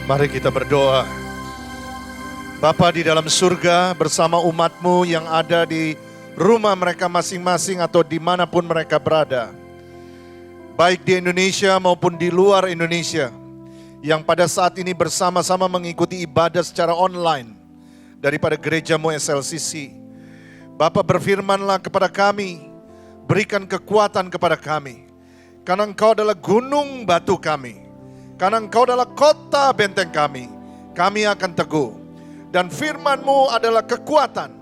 Mari kita berdoa. Bapa di dalam surga, bersama umat-Mu yang ada di rumah mereka masing-masing atau dimanapun mereka berada, baik di Indonesia maupun di luar Indonesia, yang pada saat ini bersama-sama mengikuti ibadah secara online daripada gereja-Mu SLCC. Bapa, berfirmanlah kepada kami, berikan kekuatan kepada kami, karena Engkau adalah gunung batu kami, karena Engkau adalah kota benteng kami akan teguh. Dan firman-Mu adalah kekuatan,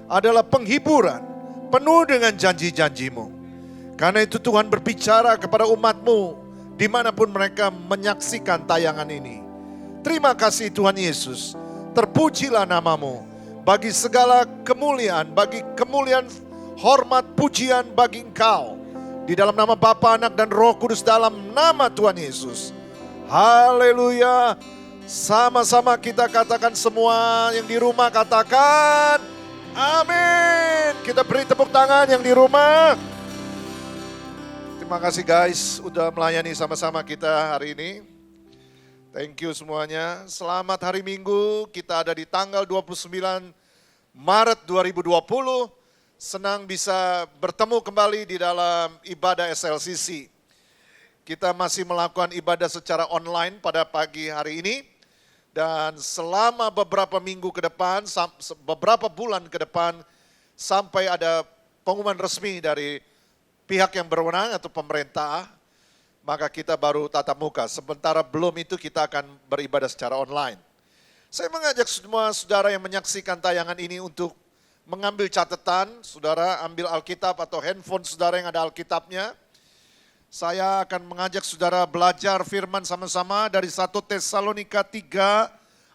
adalah penghiburan, penuh dengan janji-janji-Mu. Karena itu Tuhan berbicara kepada umat-Mu, dimanapun mereka menyaksikan tayangan ini. Terima kasih Tuhan Yesus, terpujilah nama-Mu, bagi segala kemuliaan, bagi kemuliaan, hormat, pujian bagi Engkau. Di dalam nama Bapa, Anak, dan Roh Kudus, dalam nama Tuhan Yesus. Haleluya. Sama-sama kita katakan, semua yang di rumah katakan amin. Kita beri tepuk tangan yang di rumah. Terima kasih guys, udah melayani sama-sama kita hari ini. Thank you semuanya. Selamat hari Minggu, kita ada di tanggal 29 Maret 2020. Senang bisa bertemu kembali di dalam ibadah SLCC. Kita masih melakukan ibadah secara online pada pagi hari ini. Dan selama beberapa minggu ke depan, beberapa bulan ke depan, sampai ada pengumuman resmi dari pihak yang berwenang atau pemerintah, maka kita baru tatap muka. Sementara belum itu kita akan beribadah secara online. Saya mengajak semua saudara yang menyaksikan tayangan ini untuk mengambil catatan. Saudara ambil Alkitab atau handphone saudara yang ada Alkitabnya. Saya akan mengajak saudara belajar firman sama-sama dari 1 Tesalonika 3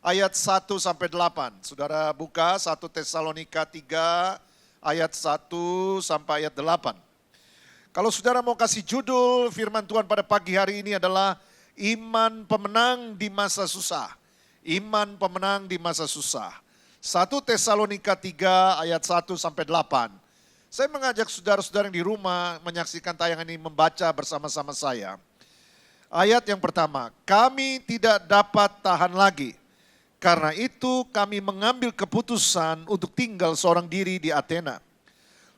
ayat 1 sampai 8. Saudara buka 1 Tesalonika 3 ayat 1 sampai ayat 8. Kalau saudara mau kasih judul firman Tuhan pada pagi hari ini adalah iman pemenang di masa susah. Iman pemenang di masa susah. 1 Tesalonika 3 ayat 1 sampai 8. Saya mengajak saudara-saudara yang di rumah menyaksikan tayangan ini membaca bersama-sama saya. Ayat yang pertama, kami tidak dapat tahan lagi. Karena itu kami mengambil keputusan untuk tinggal seorang diri di Athena.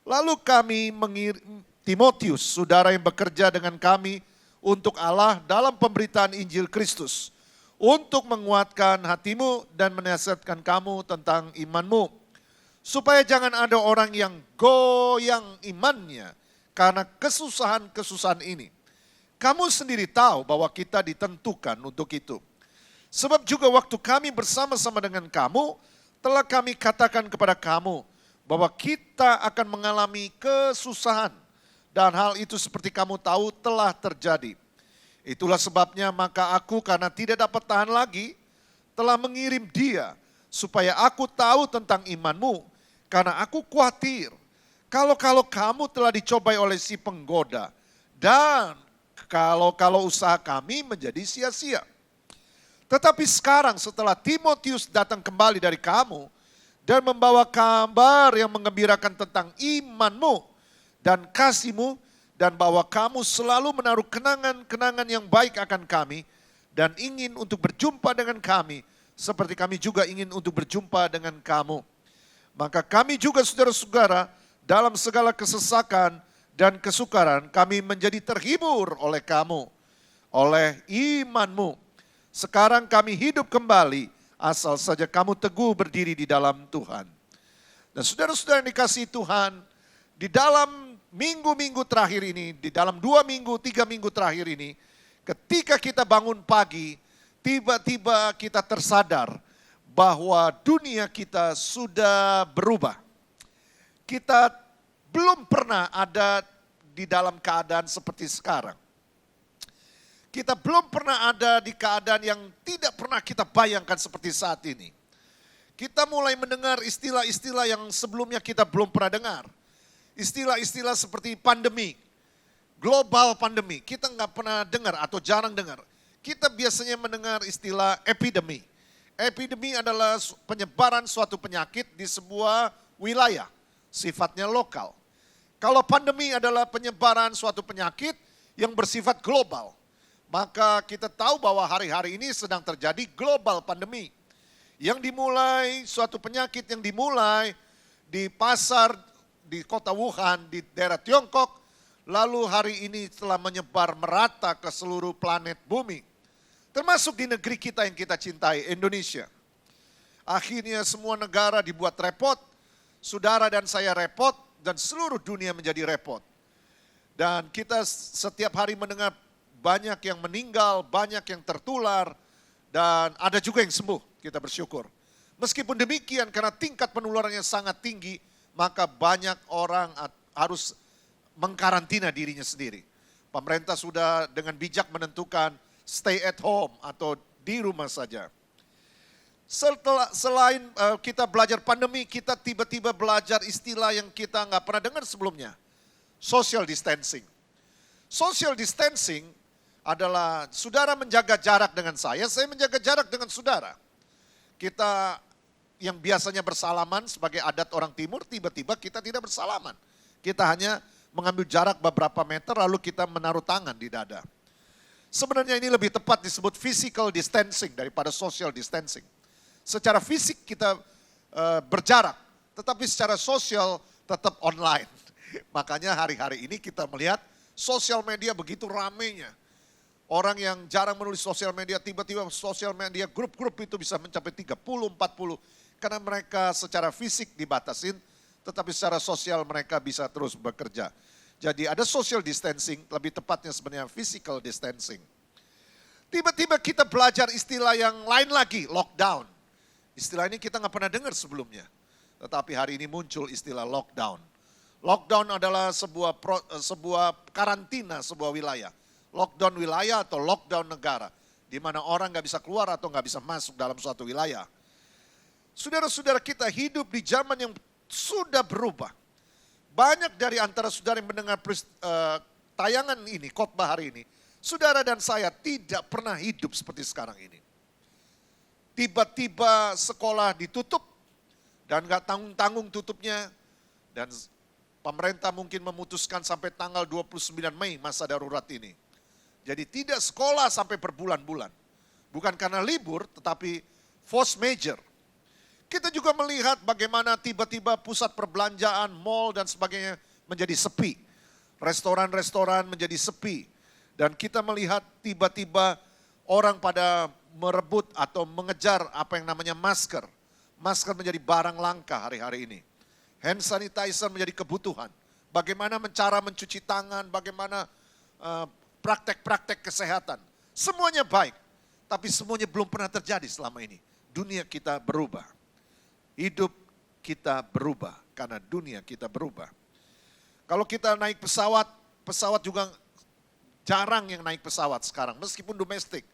Lalu kami mengirim Timotius, saudara yang bekerja dengan kami untuk Allah dalam pemberitaan Injil Kristus. Untuk menguatkan hatimu dan menasihatkan kamu tentang imanmu. Supaya jangan ada orang yang goyang imannya karena kesusahan-kesusahan ini. Kamu sendiri tahu bahwa kita ditentukan untuk itu. Sebab juga waktu kami bersama-sama dengan kamu, telah kami katakan kepada kamu bahwa kita akan mengalami kesusahan. Dan hal itu seperti kamu tahu telah terjadi. Itulah sebabnya maka aku karena tidak dapat tahan lagi, telah mengirim dia supaya aku tahu tentang imanmu. Karena aku khawatir kalau kamu telah dicobai oleh si penggoda dan kalau usaha kami menjadi sia-sia. Tetapi sekarang setelah Timotius datang kembali dari kamu dan membawa kabar yang menggembirakan tentang imanmu dan kasihmu dan bahwa kamu selalu menaruh kenangan-kenangan yang baik akan kami dan ingin untuk berjumpa dengan kami seperti kami juga ingin untuk berjumpa dengan kamu. Maka kami juga saudara-saudara dalam segala kesesakan dan kesukaran kami menjadi terhibur oleh kamu, oleh imanmu. Sekarang kami hidup kembali asal saja kamu teguh berdiri di dalam Tuhan. Dan saudara-saudara yang dikasihi Tuhan, di dalam minggu-minggu terakhir ini, di dalam 2 minggu, 3 minggu terakhir ini, ketika kita bangun pagi, tiba-tiba kita tersadar bahwa dunia kita sudah berubah. Kita belum pernah ada di dalam keadaan seperti sekarang. Kita belum pernah ada di keadaan yang tidak pernah kita bayangkan seperti saat ini. Kita mulai mendengar istilah-istilah yang sebelumnya kita belum pernah dengar. Istilah-istilah seperti pandemi, global pandemi. Kita nggak pernah dengar atau jarang dengar. Kita biasanya mendengar istilah epidemi. Epidemi adalah penyebaran suatu penyakit di sebuah wilayah, sifatnya lokal. Kalau pandemi adalah penyebaran suatu penyakit yang bersifat global. Maka kita tahu bahwa hari-hari ini sedang terjadi global pandemi. Yang dimulai, suatu penyakit yang dimulai di pasar, di kota Wuhan, di daerah Tiongkok. Lalu hari ini telah menyebar merata ke seluruh planet bumi. Termasuk di negeri kita yang kita cintai, Indonesia. Akhirnya semua negara dibuat repot, saudara dan saya repot, dan seluruh dunia menjadi repot. Dan kita setiap hari mendengar banyak yang meninggal, banyak yang tertular, dan ada juga yang sembuh, kita bersyukur. Meskipun demikian, karena tingkat penularannya sangat tinggi, maka banyak orang harus mengkarantina dirinya sendiri. Pemerintah sudah dengan bijak menentukan stay at home atau di rumah saja. Selain kita belajar pandemi, kita tiba-tiba belajar istilah yang kita nggak pernah dengar sebelumnya. Social distancing. Social distancing adalah saudara menjaga jarak dengan saya menjaga jarak dengan saudara. Kita yang biasanya bersalaman sebagai adat orang timur, tiba-tiba kita tidak bersalaman. Kita hanya mengambil jarak beberapa meter lalu kita menaruh tangan di dada. Sebenarnya ini lebih tepat disebut physical distancing daripada social distancing. Secara fisik kita berjarak, tetapi secara sosial tetap online. Makanya hari-hari ini kita melihat sosial media begitu ramainya. Orang yang jarang menulis sosial media, tiba-tiba sosial media grup-grup itu bisa mencapai 30, 40. Karena mereka secara fisik dibatasin, tetapi secara sosial mereka bisa terus bekerja. Jadi ada social distancing, lebih tepatnya sebenarnya physical distancing. Tiba-tiba kita belajar istilah yang lain lagi, lockdown. Istilah ini kita nggak pernah dengar sebelumnya. Tetapi hari ini muncul istilah lockdown. Lockdown adalah sebuah karantina sebuah wilayah. Lockdown wilayah atau lockdown negara. Di mana orang nggak bisa keluar atau nggak bisa masuk dalam suatu wilayah. Saudara-saudara kita hidup di zaman yang sudah berubah. Banyak dari antara saudara yang mendengar tayangan ini, khotbah hari ini. Saudara dan saya tidak pernah hidup seperti sekarang ini. Tiba-tiba sekolah ditutup dan gak tanggung-tanggung tutupnya. Dan pemerintah mungkin memutuskan sampai tanggal 29 Mei masa darurat ini. Jadi tidak sekolah sampai berbulan-bulan. Bukan karena libur tetapi force major. Kita juga melihat bagaimana tiba-tiba pusat perbelanjaan, mal dan sebagainya menjadi sepi. Restoran-restoran menjadi sepi. Dan kita melihat tiba-tiba orang pada merebut atau mengejar apa yang namanya masker. Masker menjadi barang langka hari-hari ini. Hand sanitizer menjadi kebutuhan. Bagaimana cara mencuci tangan, bagaimana praktek-praktek kesehatan. Semuanya baik, tapi semuanya belum pernah terjadi selama ini. Dunia kita berubah. Hidup kita berubah karena dunia kita berubah. Kalau kita naik pesawat, pesawat juga jarang yang naik pesawat sekarang, meskipun domestik.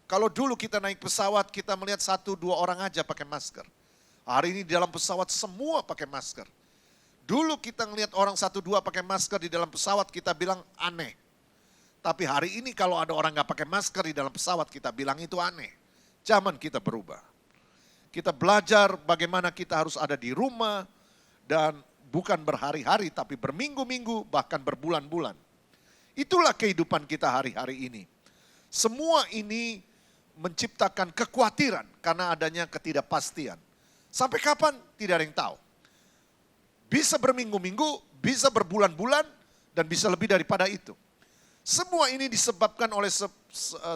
Kalau dulu kita naik pesawat, kita melihat 1-2 orang aja pakai masker. Hari ini di dalam pesawat semua pakai masker. Dulu kita ngelihat orang 1-2 pakai masker di dalam pesawat, kita bilang aneh. Tapi hari ini kalau ada orang gak pakai masker di dalam pesawat, kita bilang itu aneh. Zaman kita berubah. Kita belajar bagaimana kita harus ada di rumah dan bukan berhari-hari tapi berminggu-minggu bahkan berbulan-bulan. Itulah kehidupan kita hari-hari ini. Semua ini menciptakan kekhawatiran karena adanya ketidakpastian. Sampai kapan? Tidak ada yang tahu. Bisa berminggu-minggu, bisa berbulan-bulan, dan bisa lebih daripada itu. Semua ini disebabkan oleh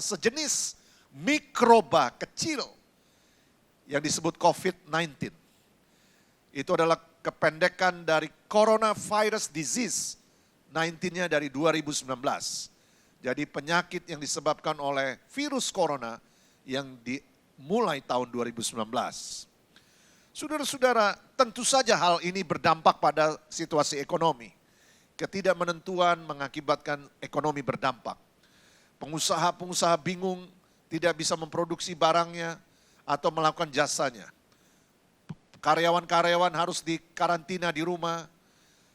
sejenis mikroba kecil yang disebut COVID-19. Itu adalah kependekan dari coronavirus disease. 19-nya dari 2019. Jadi penyakit yang disebabkan oleh virus corona yang dimulai tahun 2019. Saudara-saudara, tentu saja hal ini berdampak pada situasi ekonomi. Ketidakmenentuan mengakibatkan ekonomi berdampak. Pengusaha-pengusaha bingung tidak bisa memproduksi barangnya atau melakukan jasanya. Karyawan-karyawan harus dikarantina di rumah.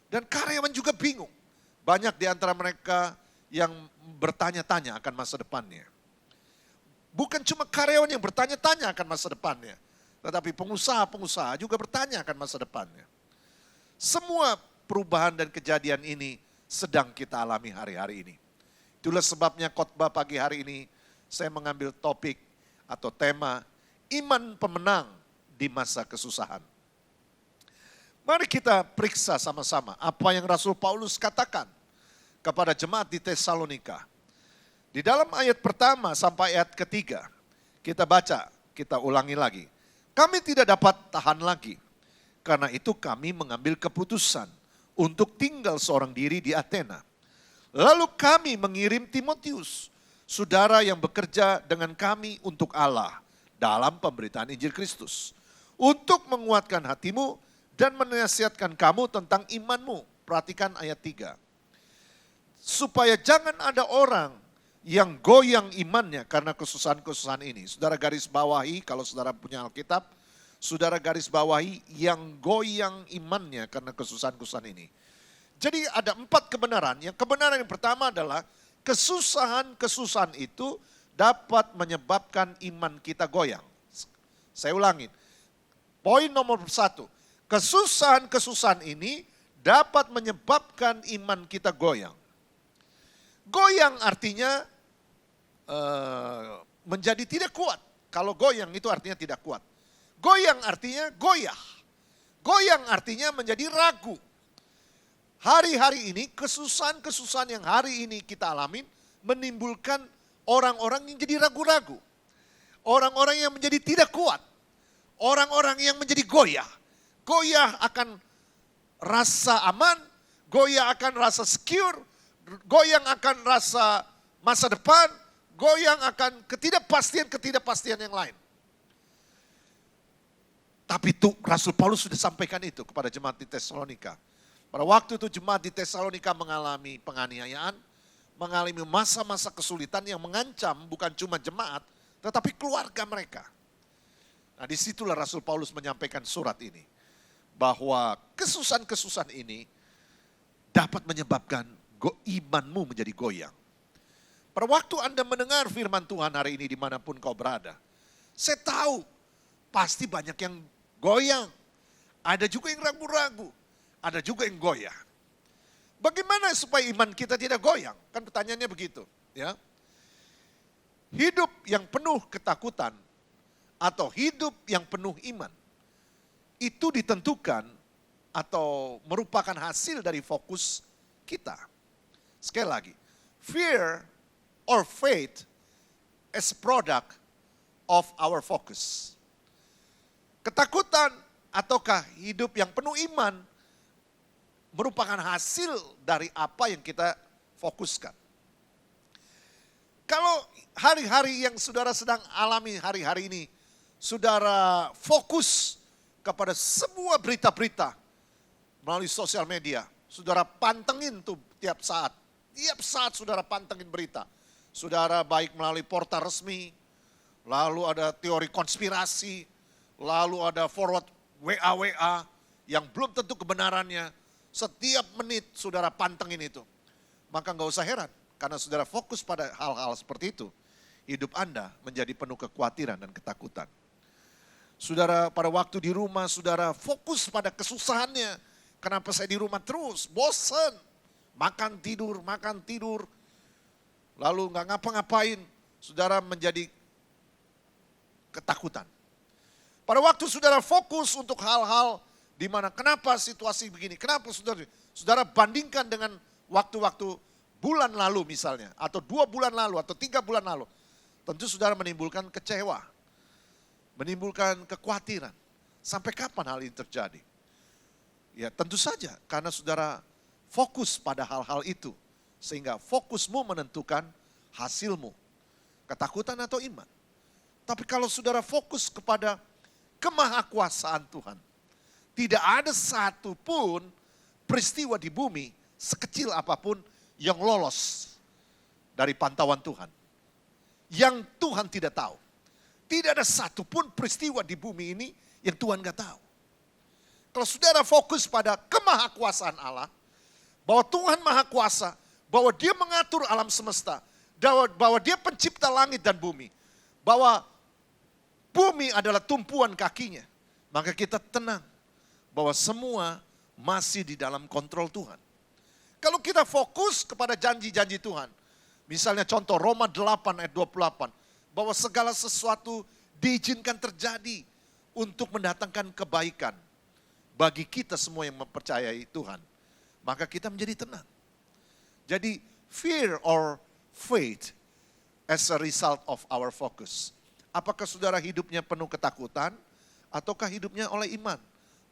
Dan karyawan juga bingung. Banyak di antara mereka yang bertanya-tanya akan masa depannya. Bukan cuma karyawan yang bertanya-tanya akan masa depannya. Tetapi pengusaha-pengusaha juga bertanya akan masa depannya. Semua perubahan dan kejadian ini sedang kita alami hari-hari ini. Itulah sebabnya khotbah pagi hari ini saya mengambil topik atau tema iman pemenang di masa kesusahan. Mari kita periksa sama-sama apa yang Rasul Paulus katakan kepada jemaat di Tesalonika. Di dalam ayat pertama sampai ayat ketiga, kita baca, kita ulangi lagi. Kami tidak dapat tahan lagi, karena itu kami mengambil keputusan untuk tinggal seorang diri di Athena. Lalu kami mengirim Timotius, saudara yang bekerja dengan kami untuk Allah dalam pemberitaan Injil Kristus, untuk menguatkan hatimu dan menasihatkan kamu tentang imanmu. Perhatikan ayat 3. Supaya jangan ada orang yang goyang imannya karena kesusahan-kesusahan ini. Saudara garis bawahi, kalau saudara punya Alkitab, saudara garis bawahi yang goyang imannya karena kesusahan-kesusahan ini. Jadi ada 4 kebenaran. Yang kebenaran yang pertama adalah kesusahan-kesusahan itu dapat menyebabkan iman kita goyang. Saya ulangin. Poin nomor 1. Kesusahan-kesusahan ini dapat menyebabkan iman kita goyang. Goyang artinya menjadi tidak kuat. Kalau goyang itu artinya tidak kuat. Goyang artinya goyah. Goyang artinya menjadi ragu. Hari-hari ini kesusahan-kesusahan yang hari ini kita alamin menimbulkan orang-orang yang jadi ragu-ragu. Orang-orang yang menjadi tidak kuat. Orang-orang yang menjadi goyah. Goyah akan rasa aman, goyah akan rasa secure, goyang akan rasa masa depan, goyang akan ketidakpastian yang lain. Tapi itu Rasul Paulus sudah sampaikan itu kepada jemaat di Tesalonika. Pada waktu itu jemaat di Tesalonika mengalami penganiayaan, mengalami masa-masa kesulitan yang mengancam bukan cuma jemaat, tetapi keluarga mereka. Nah, disitulah Rasul Paulus menyampaikan surat ini. Bahwa kesusahan-kesusahan ini dapat menyebabkan imanmu menjadi goyang. Pada waktu Anda mendengar firman Tuhan hari ini dimanapun kau berada, saya tahu pasti banyak yang goyang. Ada juga yang ragu-ragu, ada juga yang goyah. Bagaimana supaya iman kita tidak goyang? Kan pertanyaannya begitu. Ya. Hidup yang penuh ketakutan atau hidup yang penuh iman, itu ditentukan atau merupakan hasil dari fokus kita. Sekali lagi, fear or faith is product of our focus. Ketakutan ataukah hidup yang penuh iman merupakan hasil dari apa yang kita fokuskan. Kalau hari-hari yang saudara sedang alami hari-hari ini, saudara fokus kepada semua berita-berita melalui sosial media. Saudara pantengin tuh tiap saat. Tiap saat saudara pantengin berita. Saudara baik melalui portal resmi, lalu ada teori konspirasi, lalu ada forward WA yang belum tentu kebenarannya. Setiap menit saudara pantengin itu. Maka gak usah heran, karena saudara fokus pada hal-hal seperti itu. Hidup Anda menjadi penuh kekhawatiran dan ketakutan. Saudara pada waktu di rumah, saudara fokus pada kesusahannya. Kenapa saya di rumah terus? Bosan. Makan tidur. Lalu gak ngapa-ngapain. Saudara menjadi ketakutan. Pada waktu saudara fokus untuk hal-hal di mana kenapa situasi begini, kenapa saudara bandingkan dengan waktu-waktu bulan lalu misalnya, atau 2 bulan lalu, atau 3 bulan lalu. Tentu saudara menimbulkan kecewa, menimbulkan kekhawatiran. Sampai kapan hal ini terjadi? Ya tentu saja, karena saudara fokus pada hal-hal itu. Sehingga fokusmu menentukan hasilmu, ketakutan atau iman. Tapi kalau saudara fokus kepada kemahakuasaan Tuhan, tidak ada satu pun peristiwa di bumi sekecil apapun yang lolos dari pantauan Tuhan. Yang Tuhan tidak tahu. Tidak ada satu pun peristiwa di bumi ini yang Tuhan gak tahu. Kalau saudara fokus pada kemahakuasaan Allah, bahwa Tuhan maha kuasa, bahwa dia mengatur alam semesta, bahwa dia pencipta langit dan bumi, bahwa bumi adalah tumpuan kakinya, maka kita tenang bahwa semua masih di dalam kontrol Tuhan. Kalau kita fokus kepada janji-janji Tuhan, Misalnya contoh Roma 8 ayat 28. Bahwa segala sesuatu diizinkan terjadi untuk mendatangkan kebaikan bagi kita semua yang mempercayai Tuhan. Maka kita menjadi tenang. Jadi fear or faith as a result of our focus. Apakah saudara hidupnya penuh ketakutan ataukah hidupnya oleh iman?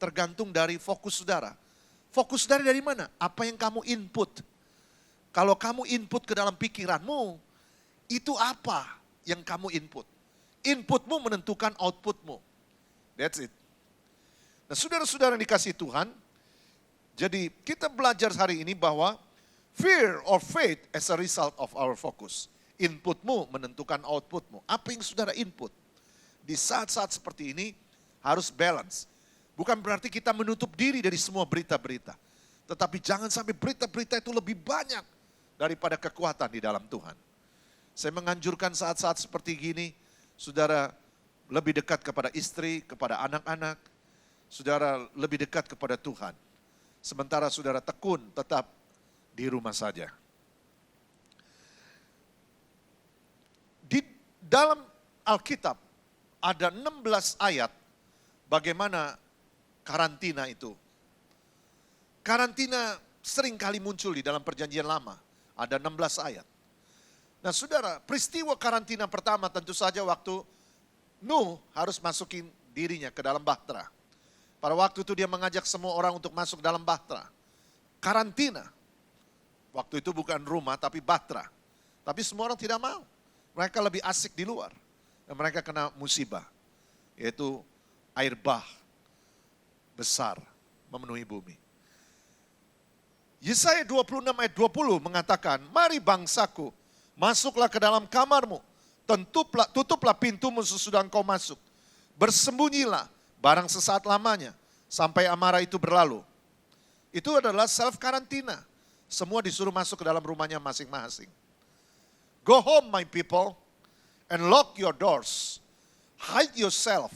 Tergantung dari fokus saudara. Fokus saudara dari mana? Apa yang kamu input? Kalau kamu input ke dalam pikiranmu, itu apa yang kamu input? Inputmu menentukan outputmu. That's it. Nah, saudara-saudara yang dikasihi Tuhan, jadi kita belajar hari ini bahwa fear or faith as a result of our focus. Inputmu menentukan outputmu. Apa yang saudara input? Di saat-saat seperti ini harus balance. Bukan berarti kita menutup diri dari semua berita-berita. Tetapi jangan sampai berita-berita itu lebih banyak daripada kekuatan di dalam Tuhan. Saya menganjurkan saat-saat seperti gini, saudara lebih dekat kepada istri, kepada anak-anak, saudara lebih dekat kepada Tuhan. Sementara saudara tekun tetap di rumah saja. Di dalam Alkitab ada 16 ayat bagaimana karantina itu. Karantina sering kali muncul di dalam perjanjian lama. Ada 16 ayat. Nah saudara, peristiwa karantina pertama tentu saja waktu Nuh harus masukin dirinya ke dalam bahtera. Pada waktu itu dia mengajak semua orang untuk masuk dalam bahtera. Karantina. Waktu itu bukan rumah tapi bahtera. Tapi semua orang tidak mau. Mereka lebih asik di luar. Dan mereka kena musibah. Yaitu air bah besar memenuhi bumi. Yesaya 26 ayat 20 mengatakan, mari bangsaku, masuklah ke dalam kamarmu, tutuplah pintumu sesudah engkau masuk. Bersembunyilah barang sesaat lamanya, sampai amarah itu berlalu. Itu adalah self karantina. Semua disuruh masuk ke dalam rumahnya masing-masing. Go home my people, and lock your doors. Hide yourself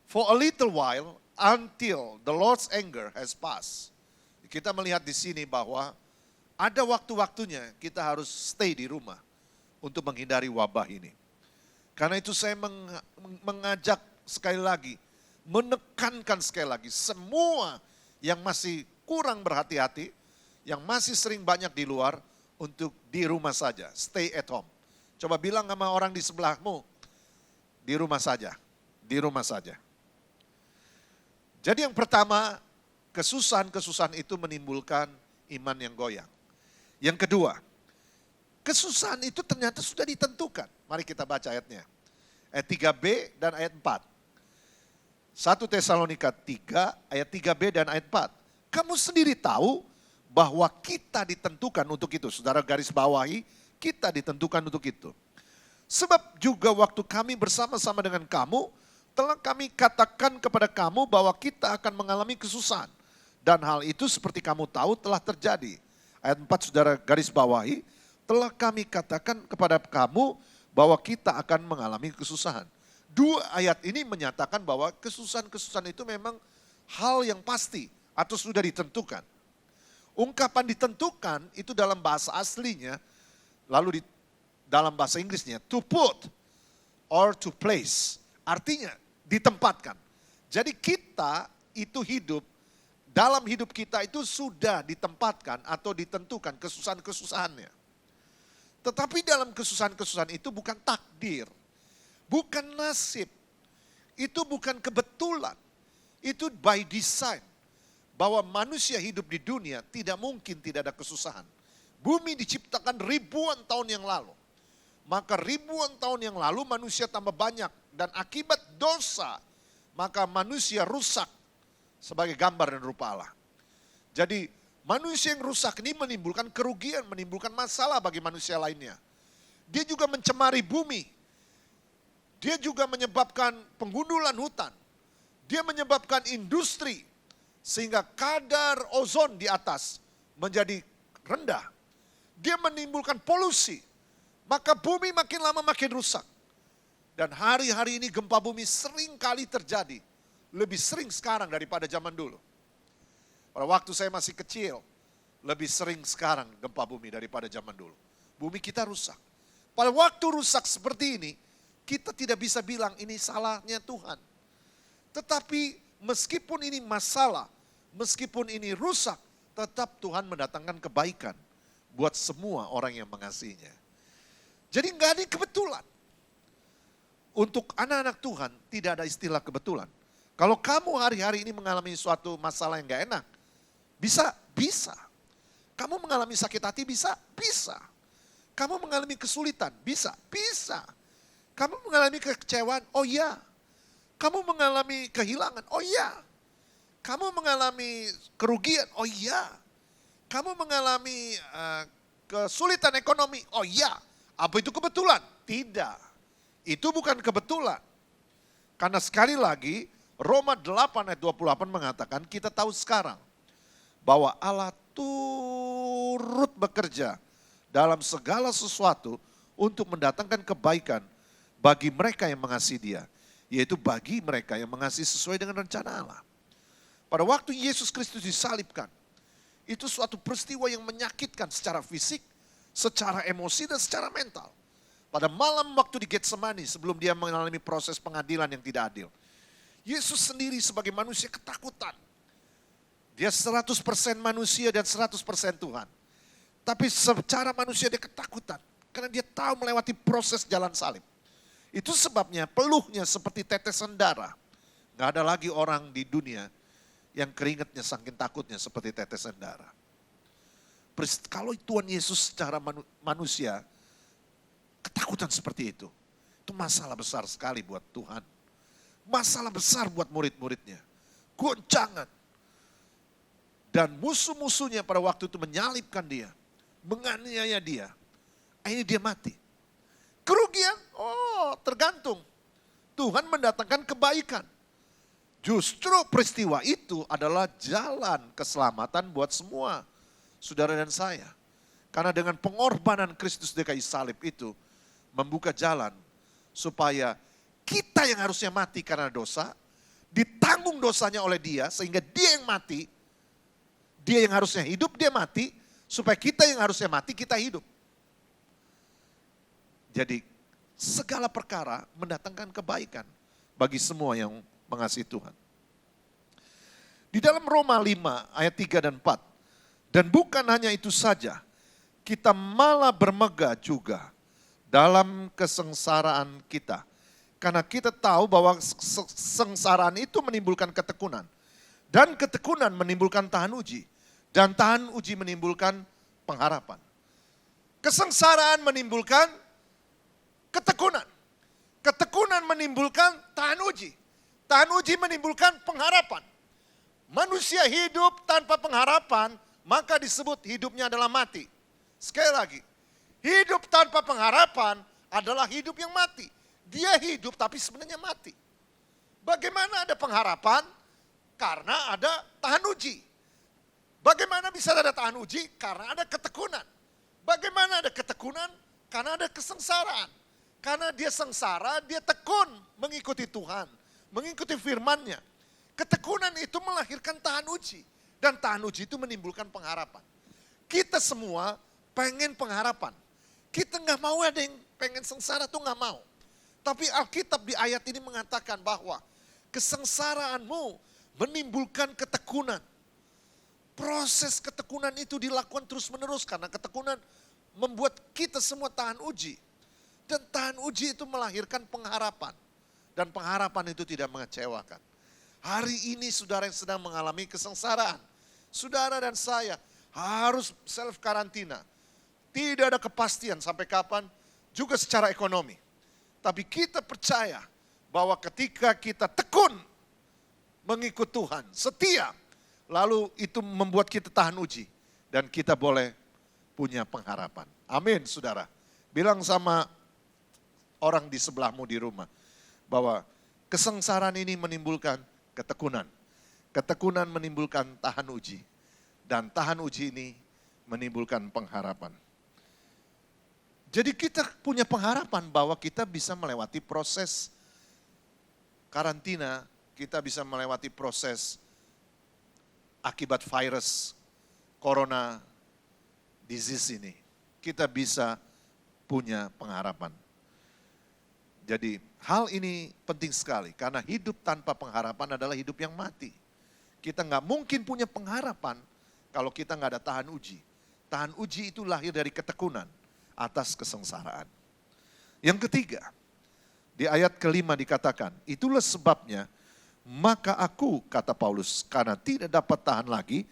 for a little while until the Lord's anger has passed. Kita melihat di sini bahwa ada waktu-waktunya kita harus stay di rumah untuk menghindari wabah ini. Karena itu saya mengajak sekali lagi, menekankan sekali lagi, semua yang masih kurang berhati-hati, yang masih sering banyak di luar, untuk di rumah saja, stay at home. Coba bilang sama orang di sebelahmu, di rumah saja, di rumah saja. Jadi yang pertama, kesusahan-kesusahan itu menimbulkan iman yang goyang. Yang kedua, kesusahan itu ternyata sudah ditentukan. Mari kita baca ayatnya. Ayat 3b dan ayat 4. 1 Tesalonika 3 ayat 3b dan ayat 4. Kamu sendiri tahu bahwa kita ditentukan untuk itu. Saudara garis bawahi, kita ditentukan untuk itu. Sebab juga waktu kami bersama-sama dengan kamu, telah kami katakan kepada kamu bahwa kita akan mengalami kesusahan. Dan hal itu seperti kamu tahu telah terjadi. Ayat 4 saudara garis bawahi, telah kami katakan kepada kamu bahwa kita akan mengalami kesusahan. Dua ayat ini menyatakan bahwa kesusahan-kesusahan itu memang hal yang pasti atau sudah ditentukan. Ungkapan ditentukan itu dalam bahasa aslinya, lalu di dalam bahasa Inggrisnya, to put or to place. Artinya ditempatkan. Jadi kita itu hidup, dalam hidup kita itu sudah ditempatkan atau ditentukan kesusahan-kesusahannya. Tetapi dalam kesusahan-kesusahan itu bukan takdir, bukan nasib, itu bukan kebetulan, itu by design. Bahwa manusia hidup di dunia tidak mungkin tidak ada kesusahan. Bumi diciptakan ribuan tahun yang lalu. Maka ribuan tahun yang lalu manusia tambah banyak. Dan akibat dosa, maka manusia rusak sebagai gambar dan rupa Allah. Jadi manusia yang rusak ini menimbulkan kerugian, menimbulkan masalah bagi manusia lainnya. Dia juga mencemari bumi. Dia juga menyebabkan penggundulan hutan. Dia menyebabkan industri. Sehingga kadar ozon di atas menjadi rendah. Dia menimbulkan polusi. Maka bumi makin lama makin rusak. Dan hari-hari ini gempa bumi sering kali terjadi. Lebih sering sekarang daripada zaman dulu. Pada waktu saya masih kecil, lebih sering sekarang gempa bumi daripada zaman dulu. Bumi kita rusak. Pada waktu rusak seperti ini, kita tidak bisa bilang ini salahnya Tuhan. Tetapi meskipun ini masalah, meskipun ini rusak, tetap Tuhan mendatangkan kebaikan buat semua orang yang mengasihinya. Jadi nggak ada kebetulan. Untuk anak-anak Tuhan tidak ada istilah kebetulan. Kalau kamu hari-hari ini mengalami suatu masalah yang nggak enak, bisa. Kamu mengalami sakit hati, bisa. Kamu mengalami kesulitan, bisa. Kamu mengalami kekecewaan, oh iya. Kamu mengalami kehilangan, oh iya. Kamu mengalami kerugian, oh iya. Kamu mengalami kesulitan ekonomi, oh iya. Apa itu kebetulan? Tidak. Itu bukan kebetulan. Karena sekali lagi, Roma 8 ayat 28 mengatakan, kita tahu sekarang bahwa Allah turut bekerja dalam segala sesuatu untuk mendatangkan kebaikan bagi mereka yang mengasihi Dia, yaitu bagi mereka yang mengasihi sesuai dengan rencana Allah. Pada waktu Yesus Kristus disalibkan, itu suatu peristiwa yang menyakitkan secara fisik, secara emosi, dan secara mental. Pada malam waktu di Getsemani sebelum Dia mengalami proses pengadilan yang tidak adil, Yesus sendiri sebagai manusia ketakutan. Dia 100% manusia dan 100% Tuhan. Tapi secara manusia dia ketakutan. Karena dia tahu melewati proses jalan salib. Itu sebabnya peluhnya seperti tetesan darah. Gak ada lagi orang di dunia yang keringatnya saking takutnya seperti tetesan darah. Kalau Tuhan Yesus secara manusia ketakutan seperti itu masalah besar sekali buat Tuhan. Masalah besar buat murid-muridnya. Goncangan. Dan musuh-musuhnya pada waktu itu menyalibkan dia. Menganiaya dia. Akhirnya dia mati. Kerugian? Oh, tergantung. Tuhan mendatangkan kebaikan. Justru peristiwa itu adalah jalan keselamatan buat semua saudara dan saya. Karena dengan pengorbanan Kristus di kayu salib itu membuka jalan supaya kita yang harusnya mati karena dosa, ditanggung dosanya oleh Dia sehingga Dia yang mati. Dia yang harusnya hidup, Dia mati, supaya kita yang harusnya mati, kita hidup. Jadi segala perkara mendatangkan kebaikan bagi semua yang mengasihi Tuhan. Di dalam Roma 5 ayat 3 dan 4. Dan bukan hanya itu saja, kita malah bermegah juga dalam kesengsaraan kita. Karena kita tahu bahwa kesengsaraan itu menimbulkan ketekunan. Dan ketekunan menimbulkan tahan uji. Dan tahan uji menimbulkan pengharapan. Kesengsaraan menimbulkan ketekunan. Ketekunan menimbulkan tahan uji. Tahan uji menimbulkan pengharapan. Manusia hidup tanpa pengharapan, maka disebut hidupnya adalah mati. Sekali lagi, hidup tanpa pengharapan adalah hidup yang mati. Dia hidup tapi sebenarnya mati. Bagaimana ada pengharapan? Karena ada tahan uji. Bagaimana bisa ada tahan uji? Karena ada ketekunan. Bagaimana ada ketekunan? Karena ada kesengsaraan. Karena dia sengsara, dia tekun mengikuti Tuhan. Mengikuti firman-Nya. Ketekunan itu melahirkan tahan uji. Dan tahan uji itu menimbulkan pengharapan. Kita semua pengen pengharapan. Kita nggak mau ada yang pengen sengsara tuh nggak mau. Tapi Alkitab di ayat ini mengatakan bahwa kesengsaraanmu menimbulkan ketekunan. Proses ketekunan itu dilakukan terus menerus karena ketekunan membuat kita semua tahan uji. Dan tahan uji itu melahirkan pengharapan. Dan pengharapan itu tidak mengecewakan. Hari ini saudara yang sedang mengalami kesengsaraan. Saudara dan saya harus self karantina. Tidak ada kepastian sampai kapan, juga secara ekonomi. Tapi kita percaya bahwa ketika kita tekun mengikut Tuhan, setia, lalu itu membuat kita tahan uji. Dan kita boleh punya pengharapan. Amin saudara. Bilang sama orang di sebelahmu di rumah, bahwa kesengsaraan ini menimbulkan ketekunan. Ketekunan menimbulkan tahan uji. Dan tahan uji ini menimbulkan pengharapan. Jadi kita punya pengharapan bahwa kita bisa melewati proses karantina, kita bisa melewati proses akibat virus corona disease ini. Kita bisa punya pengharapan. Jadi hal ini penting sekali karena hidup tanpa pengharapan adalah hidup yang mati. Kita nggak mungkin punya pengharapan kalau kita nggak ada tahan uji. Tahan uji itu lahir dari ketekunan atas kesengsaraan. Yang ketiga, di ayat kelima dikatakan, itulah sebabnya maka aku, kata Paulus, karena tidak dapat tahan lagi,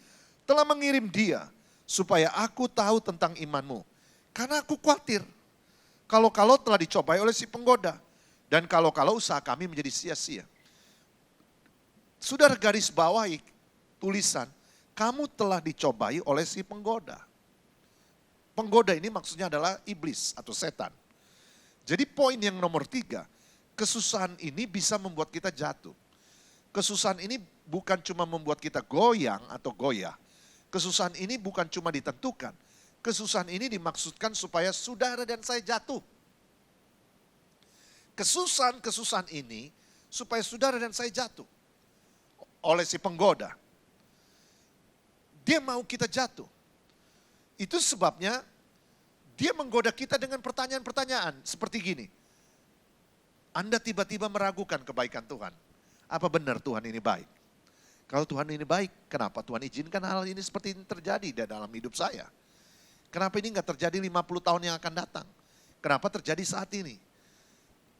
telah mengirim dia supaya aku tahu tentang imanmu. Karena aku khawatir kalau-kalau telah dicobai oleh si penggoda. Dan kalau-kalau usaha kami menjadi sia-sia. Saudara garis bawahi tulisan, kamu telah dicobai oleh si penggoda. Penggoda ini maksudnya adalah iblis atau setan. Jadi poin yang nomor 3, kesusahan ini bisa membuat kita jatuh. Kesusahan ini bukan cuma membuat kita goyang atau goyah. Kesusahan ini bukan cuma ditentukan. Kesusahan ini dimaksudkan supaya saudara dan saya jatuh. Kesusahan ini supaya saudara dan saya jatuh oleh si penggoda. Dia mau kita jatuh. Itu sebabnya dia menggoda kita dengan pertanyaan-pertanyaan seperti gini. Anda tiba-tiba meragukan kebaikan Tuhan. Apa benar Tuhan ini baik? Kalau Tuhan ini baik, kenapa Tuhan izinkan hal ini seperti ini terjadi di dalam hidup saya? Kenapa ini enggak terjadi 50 tahun yang akan datang? Kenapa terjadi saat ini?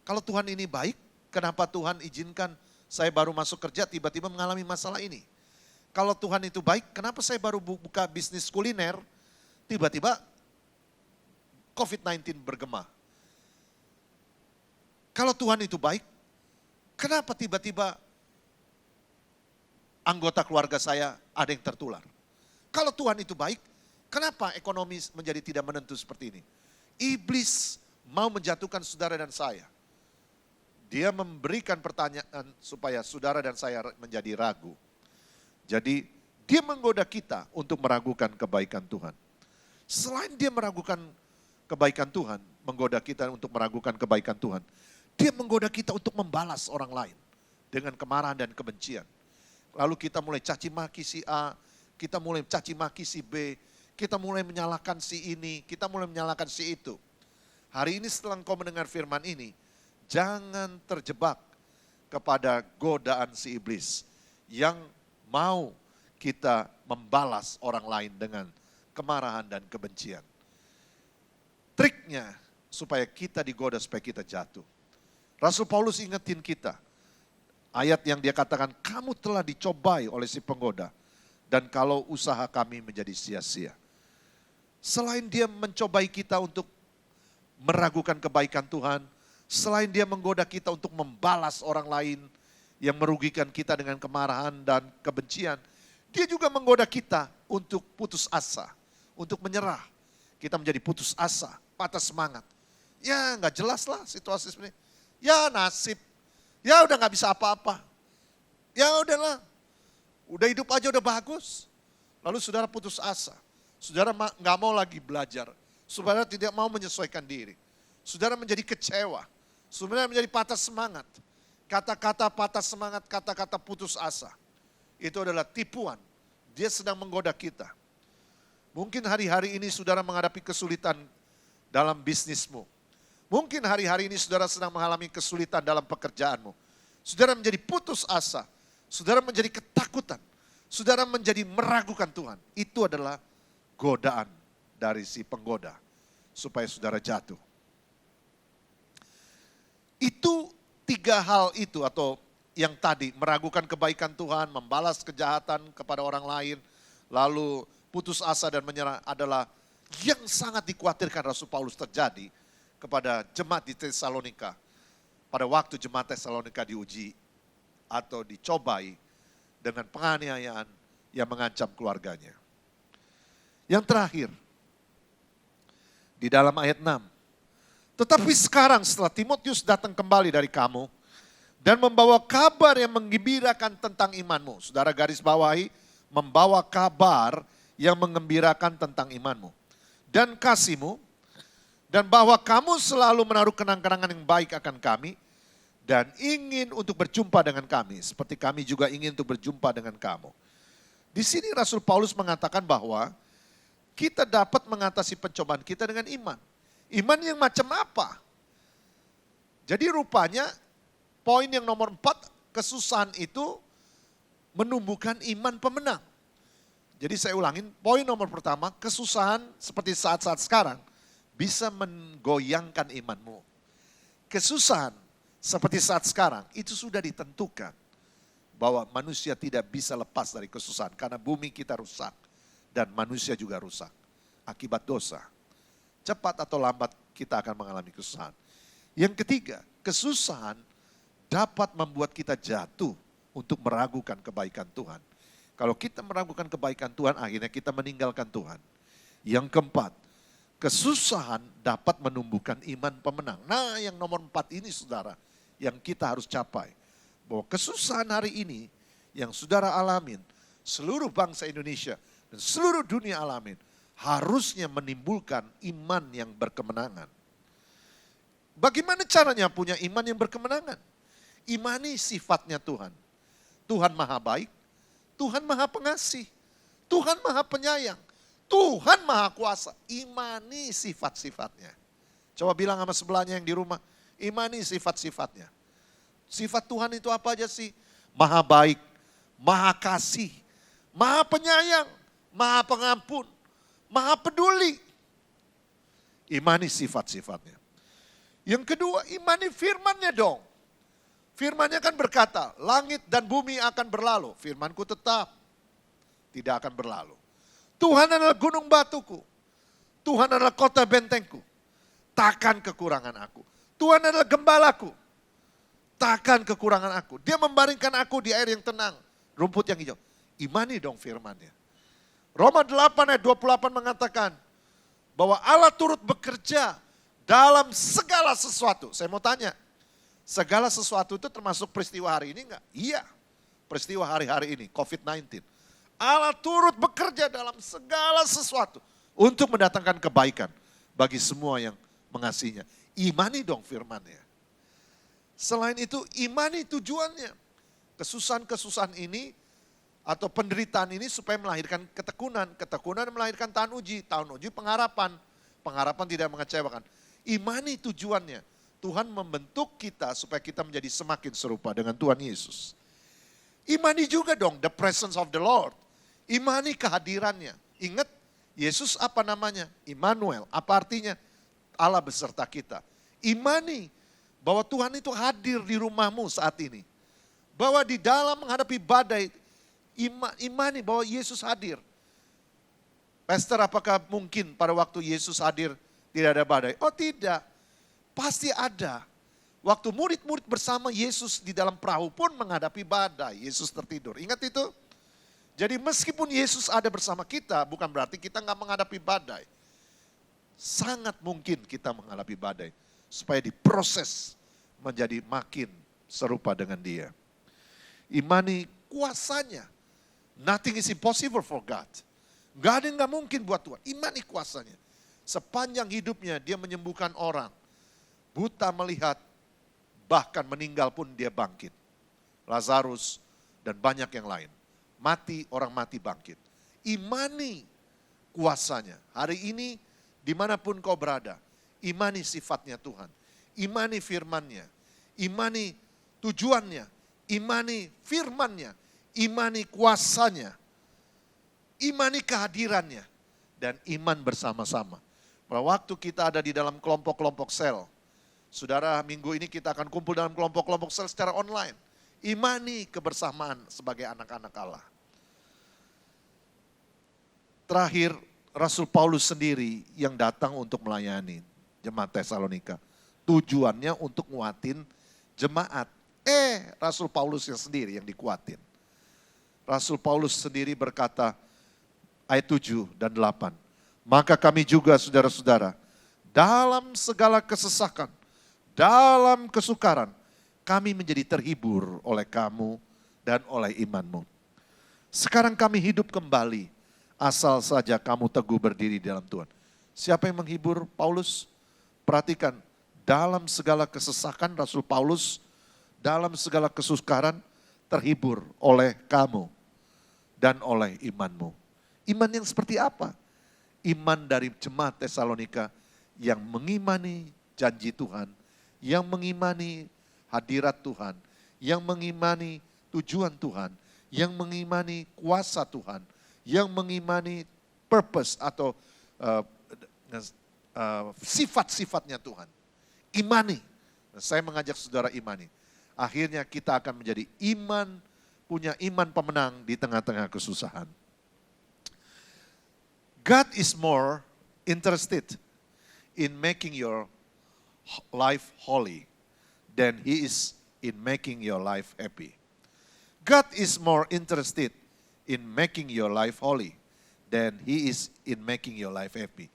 Kalau Tuhan ini baik, kenapa Tuhan izinkan saya baru masuk kerja tiba-tiba mengalami masalah ini? Kalau Tuhan itu baik, kenapa saya baru buka bisnis kuliner, tiba-tiba COVID-19 bergema? Kalau Tuhan itu baik, kenapa tiba-tiba anggota keluarga saya ada yang tertular? Kalau Tuhan itu baik, kenapa ekonomi menjadi tidak menentu seperti ini? Iblis mau menjatuhkan saudara dan saya. Dia memberikan pertanyaan supaya saudara dan saya menjadi ragu. Jadi dia menggoda kita untuk meragukan kebaikan Tuhan. Selain dia meragukan kebaikan Tuhan, menggoda kita untuk meragukan kebaikan Tuhan, dia menggoda kita untuk membalas orang lain dengan kemarahan dan kebencian. Lalu kita mulai caci maki si A, kita mulai caci maki si B, kita mulai menyalahkan si ini, kita mulai menyalahkan si itu. Hari ini setelah engkau mendengar firman ini, jangan terjebak kepada godaan si iblis yang mau kita membalas orang lain dengan kemarahan dan kebencian. Triknya supaya kita digoda, supaya kita jatuh. Rasul Paulus ingetin kita, ayat yang dia katakan, kamu telah dicobai oleh si penggoda, dan kalau usaha kami menjadi sia-sia. Selain dia mencobai kita untuk meragukan kebaikan Tuhan, selain dia menggoda kita untuk membalas orang lain yang merugikan kita dengan kemarahan dan kebencian, dia juga menggoda kita untuk putus asa, untuk menyerah. Kita menjadi putus asa, patah semangat. Ya nggak jelas lah situasi seperti ini. Ya nasib, ya udah nggak bisa apa-apa. Ya udahlah, udah hidup aja udah bagus. Lalu saudara putus asa, saudara nggak mau lagi belajar, saudara tidak mau menyesuaikan diri, saudara menjadi kecewa. Sebenarnya menjadi patah semangat. Kata-kata patah semangat, kata-kata putus asa. Itu adalah tipuan. Dia sedang menggoda kita. Mungkin hari-hari ini saudara menghadapi kesulitan dalam bisnismu. Mungkin hari-hari ini saudara sedang mengalami kesulitan dalam pekerjaanmu. Saudara menjadi putus asa. Saudara menjadi ketakutan. Saudara menjadi meragukan Tuhan. Itu adalah godaan dari si penggoda. Supaya saudara jatuh. Itu 3 hal itu atau yang tadi meragukan kebaikan Tuhan, membalas kejahatan kepada orang lain, lalu putus asa dan menyerah adalah yang sangat dikhawatirkan Rasul Paulus terjadi kepada jemaat di Tesalonika. Pada waktu jemaat Tesalonika diuji atau dicobai dengan penganiayaan yang mengancam keluarganya. Yang terakhir, di dalam ayat 6. Tetapi sekarang setelah Timotius datang kembali dari kamu dan membawa kabar yang menggembirakan tentang imanmu. Saudara garis bawahi, membawa kabar yang menggembirakan tentang imanmu. Dan kasihmu, dan bahwa kamu selalu menaruh kenang-kenangan yang baik akan kami dan ingin untuk berjumpa dengan kami. Seperti kami juga ingin untuk berjumpa dengan kamu. Di sini Rasul Paulus mengatakan bahwa kita dapat mengatasi pencobaan kita dengan iman. Iman yang macam apa? Jadi rupanya poin yang nomor 4, kesusahan itu menumbuhkan iman pemenang. Jadi saya ulangin, poin nomor pertama, kesusahan seperti saat-saat sekarang bisa menggoyangkan imanmu. Kesusahan seperti saat sekarang itu sudah ditentukan bahwa manusia tidak bisa lepas dari kesusahan karena bumi kita rusak dan manusia juga rusak akibat dosa. Cepat atau lambat kita akan mengalami kesusahan. Yang ketiga, kesusahan dapat membuat kita jatuh untuk meragukan kebaikan Tuhan. Kalau kita meragukan kebaikan Tuhan, akhirnya kita meninggalkan Tuhan. Yang keempat, kesusahan dapat menumbuhkan iman pemenang. Nah, yang nomor 4 ini saudara, yang kita harus capai. Bahwa kesusahan hari ini yang saudara alamin, seluruh bangsa Indonesia dan seluruh dunia alamin, harusnya menimbulkan iman yang berkemenangan. Bagaimana caranya punya iman yang berkemenangan? Imani sifatnya Tuhan. Tuhan Maha Baik, Tuhan Maha Pengasih, Tuhan Maha Penyayang, Tuhan Maha Kuasa. Imani sifat-sifatnya. Coba bilang sama sebelahnya yang di rumah, imani sifat-sifatnya. Sifat Tuhan itu apa aja sih? Maha Baik, Maha Kasih, Maha Penyayang, Maha Pengampun, Maha Peduli. Imani sifat-sifatnya. Yang kedua, imani firman-Nya dong. Firman-Nya kan berkata, langit dan bumi akan berlalu. Firman-Ku tetap tidak akan berlalu. Tuhan adalah gunung batuku. Tuhan adalah kota bentengku. Takkan kekurangan aku. Tuhan adalah gembalaku. Takkan kekurangan aku. Dia membaringkan aku di air yang tenang. Rumput yang hijau. Imani dong firman-Nya. Roma 8 ayat 28 mengatakan bahwa Allah turut bekerja dalam segala sesuatu. Saya mau tanya, segala sesuatu itu termasuk peristiwa hari ini enggak? Iya, peristiwa hari-hari ini, COVID-19. Allah turut bekerja dalam segala sesuatu untuk mendatangkan kebaikan bagi semua yang mengasihinya. Imani dong firman-Nya. Selain itu, imani tujuannya. Kesusahan-kesusahan ini atau penderitaan ini supaya melahirkan ketekunan. Ketekunan melahirkan tahan uji. Tahan uji pengharapan. Pengharapan tidak mengecewakan. Imani tujuannya. Tuhan membentuk kita supaya kita menjadi semakin serupa dengan Tuhan Yesus. Imani juga dong the presence of the Lord. Imani kehadirannya. Ingat Yesus apa namanya? Immanuel. Apa artinya? Allah beserta kita. Imani bahwa Tuhan itu hadir di rumahmu saat ini. Bahwa di dalam menghadapi badai, imani bahwa Yesus hadir. Pastor, apakah mungkin pada waktu Yesus hadir tidak ada badai? Oh tidak, pasti ada. Waktu murid-murid bersama Yesus di dalam perahu pun menghadapi badai, Yesus tertidur. Ingat itu? Jadi meskipun Yesus ada bersama kita, bukan berarti kita nggak menghadapi badai. Sangat mungkin kita menghadapi badai, supaya diproses menjadi makin serupa dengan Dia. Imani kuasanya. Nothing is impossible for God. Gak ada yang gak mungkin buat Tuhan. Imani kuasanya. Sepanjang hidupnya dia menyembuhkan orang. Buta melihat, bahkan meninggal pun dia bangkit. Lazarus dan banyak yang lain. Mati, orang mati bangkit. Imani kuasanya. Hari ini dimanapun kau berada, imani sifatnya Tuhan. Imani firman-Nya. Imani tujuannya. Imani firman-Nya. Imani kuasanya. Imani kehadirannya. Dan iman bersama-sama. Pada waktu kita ada di dalam kelompok-kelompok sel. Saudara, minggu ini kita akan kumpul dalam kelompok-kelompok sel secara online. Imani kebersamaan sebagai anak-anak Allah. Terakhir, Rasul Paulus sendiri yang datang untuk melayani jemaat Tesalonika. Tujuannya untuk nguatin jemaat. Rasul Paulus yang sendiri yang dikuatin. Rasul Paulus sendiri berkata, ayat 7 dan 8. Maka kami juga saudara-saudara, dalam segala kesesakan, dalam kesukaran, kami menjadi terhibur oleh kamu dan oleh imanmu. Sekarang kami hidup kembali, asal saja kamu teguh berdiri dalam Tuhan. Siapa yang menghibur Paulus? Perhatikan, dalam segala kesesakan Rasul Paulus, dalam segala kesukaran terhibur oleh kamu dan oleh imanmu. Iman yang seperti apa? Iman dari jemaat Tesalonika yang mengimani janji Tuhan, yang mengimani hadirat Tuhan, yang mengimani tujuan Tuhan, yang mengimani kuasa Tuhan, yang mengimani purpose atau sifat-sifatnya Tuhan. Imani. Saya mengajak saudara imani. Akhirnya kita akan menjadi punya iman pemenang di tengah-tengah kesusahan. God is more interested in making your life holy than He is in making your life happy. God is more interested in making your life holy than He is in making your life happy.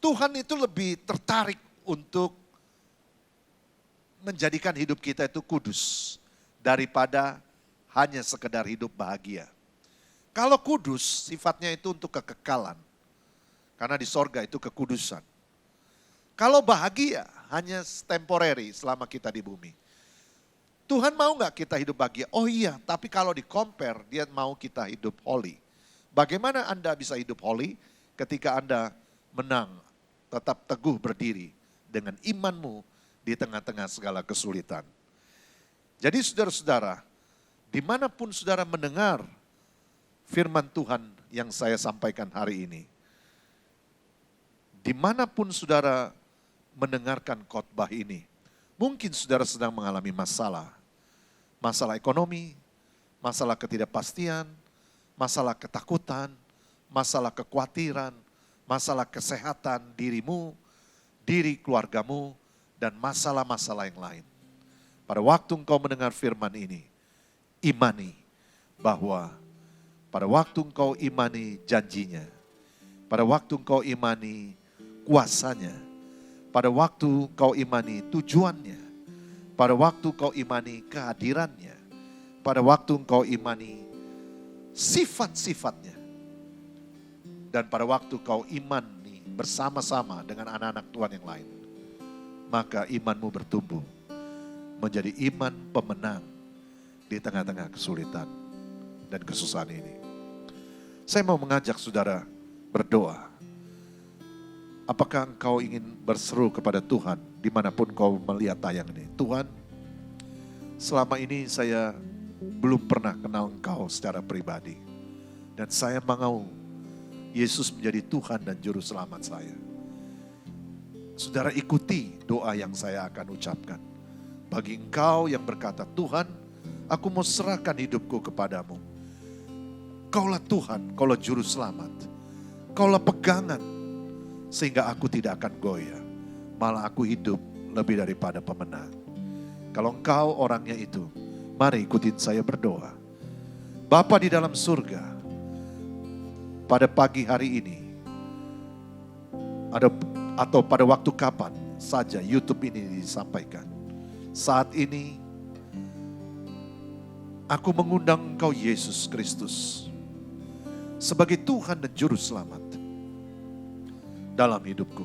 Tuhan itu lebih tertarik untuk menjadikan hidup kita itu kudus daripada hanya sekedar hidup bahagia. Kalau kudus sifatnya itu untuk kekekalan. Karena di sorga itu kekudusan. Kalau bahagia hanya temporary selama kita di bumi. Tuhan mau gak kita hidup bahagia? Oh iya, tapi kalau di compare dia mau kita hidup holy. Bagaimana Anda bisa hidup holy ketika Anda menang, tetap teguh berdiri dengan imanmu di tengah-tengah segala kesulitan. Jadi saudara-saudara, dimanapun saudara mendengar firman Tuhan yang saya sampaikan hari ini, dimanapun saudara mendengarkan khotbah ini, mungkin saudara sedang mengalami masalah ekonomi, masalah ketidakpastian, masalah ketakutan, masalah kekhawatiran, masalah kesehatan dirimu, diri keluargamu, dan masalah-masalah yang lain. Pada waktu engkau mendengar firman ini, imani bahwa pada waktu engkau imani janjinya, pada waktu engkau imani kuasanya, pada waktu engkau imani tujuannya, pada waktu engkau imani kehadirannya, pada waktu engkau imani sifat-sifatnya, dan pada waktu engkau imani bersama-sama dengan anak-anak Tuhan yang lain, maka imanmu bertumbuh menjadi iman pemenang di tengah-tengah kesulitan dan kesusahan ini. Saya mau mengajak saudara berdoa. Apakah engkau ingin berseru kepada Tuhan dimanapun kau melihat tayang ini? Tuhan, selama ini saya belum pernah kenal engkau secara pribadi. Dan saya mau Yesus menjadi Tuhan dan Juru Selamat saya. Saudara ikuti doa yang saya akan ucapkan. Bagi engkau yang berkata, Tuhan, aku mau serahkan hidupku kepadamu. Kaulah Tuhan, kaulah Juru Selamat. Kaulah pegangan, sehingga aku tidak akan goyah. Malah aku hidup lebih daripada pemenang. Kalau engkau orangnya itu, mari ikutin saya berdoa. Bapa di dalam surga, pada pagi hari ini, atau pada waktu kapan saja YouTube ini disampaikan. Saat ini, aku mengundang Engkau Yesus Kristus sebagai Tuhan dan Juru Selamat dalam hidupku.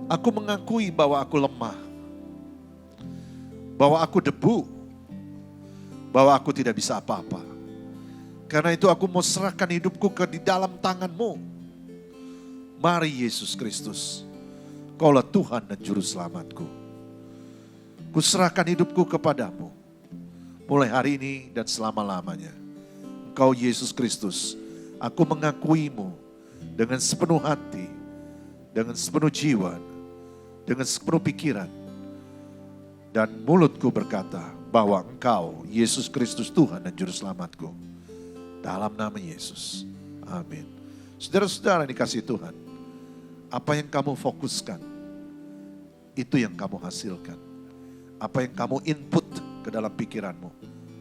Aku mengakui bahwa aku lemah, bahwa aku debu, bahwa aku tidak bisa apa-apa. Karena itu aku mau serahkan hidupku di dalam tangan-Mu. Mari Yesus Kristus, Kaulah Tuhan dan Juru Selamatku. Kuserahkan hidupku kepadamu, mulai hari ini dan selama-lamanya. Engkau Yesus Kristus, aku mengakuimu dengan sepenuh hati, dengan sepenuh jiwa, dengan sepenuh pikiran. Dan mulutku berkata bahwa Engkau Yesus Kristus Tuhan dan Juru Selamatku. Dalam nama Yesus. Amin. Saudara-saudara dikasihi Tuhan, apa yang kamu fokuskan, itu yang kamu hasilkan. Apa yang kamu input ke dalam pikiranmu,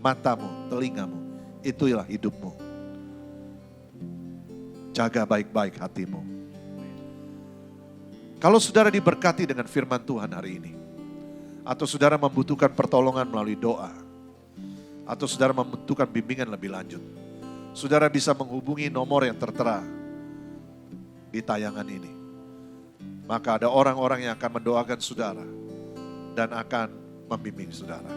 matamu, telingamu, itulah hidupmu. Jaga baik-baik hatimu. Kalau saudara diberkati dengan firman Tuhan hari ini, atau saudara membutuhkan pertolongan melalui doa, atau saudara membutuhkan bimbingan lebih lanjut, saudara bisa menghubungi nomor yang tertera di tayangan ini. Maka ada orang-orang yang akan mendoakan saudara dan akan membimbing saudara.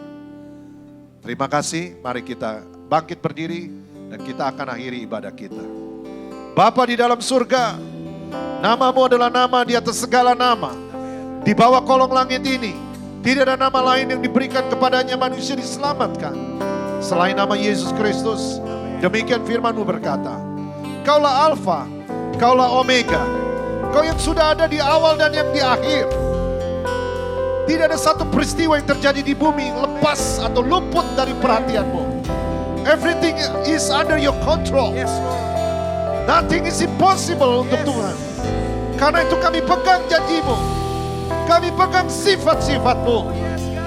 Terima kasih, mari kita bangkit berdiri dan kita akan akhiri ibadah kita. Bapa di dalam surga, Namamu adalah nama di atas segala nama. Di bawah kolong langit ini, tidak ada nama lain yang diberikan kepadanya manusia diselamatkan selain nama Yesus Kristus. Demikian firman-Mu berkata, Kaulah Alfa, Kaulah Omega, Kau yang sudah ada di awal dan yang di akhir. Tidak ada satu peristiwa yang terjadi di bumi lepas atau luput dari perhatian-Mu. Everything is under your control. Nothing is impossible untuk Tuhan. Karena itu kami pegang janji-Mu. Kami pegang sifat-sifat-Mu.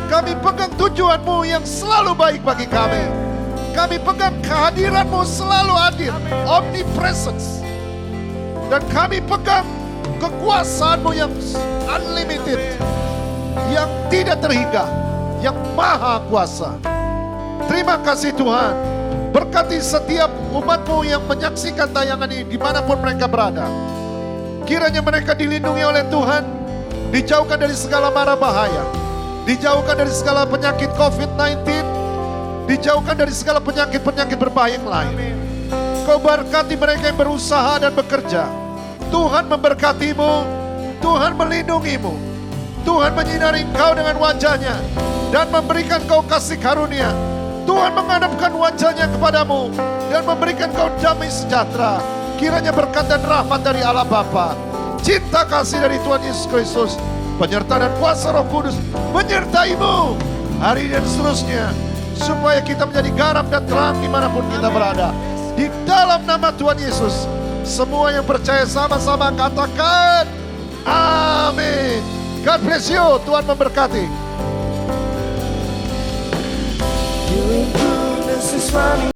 Kami pegang tujuan-Mu yang selalu baik bagi kami. Kami pegang kehadiran-Mu selalu hadir. Omnipresence. Dan kami pegang kekuasaan-Mu yang unlimited. Yang tidak terhingga. Yang maha kuasa. Terima kasih Tuhan. Berkati setiap umat-Mu yang menyaksikan tayangan ini dimanapun mereka berada. Kiranya mereka dilindungi oleh Tuhan, dijauhkan dari segala mara bahaya, dijauhkan dari segala penyakit COVID-19, dijauhkan dari segala penyakit-penyakit berbahaya yang lain. Kau berkati mereka yang berusaha dan bekerja. Tuhan memberkati-Mu, Tuhan melindungi-Mu, Tuhan menyinari engkau dengan wajahnya dan memberikan kau kasih karunia. Tuhan menghadapkan wajahnya kepadamu dan memberikan kau damai sejahtera. Kiranya berkat dan rahmat dari Allah Bapa, cinta kasih dari Tuhan Yesus Kristus, penyertaan dan kuasa Roh Kudus menyertai-Mu hari dan seterusnya, supaya kita menjadi garam dan terang dimanapun kita berada. Di dalam nama Tuhan Yesus, semua yang percaya sama-sama katakan amin. God bless you. Tuhan memberkati. Your goodness is running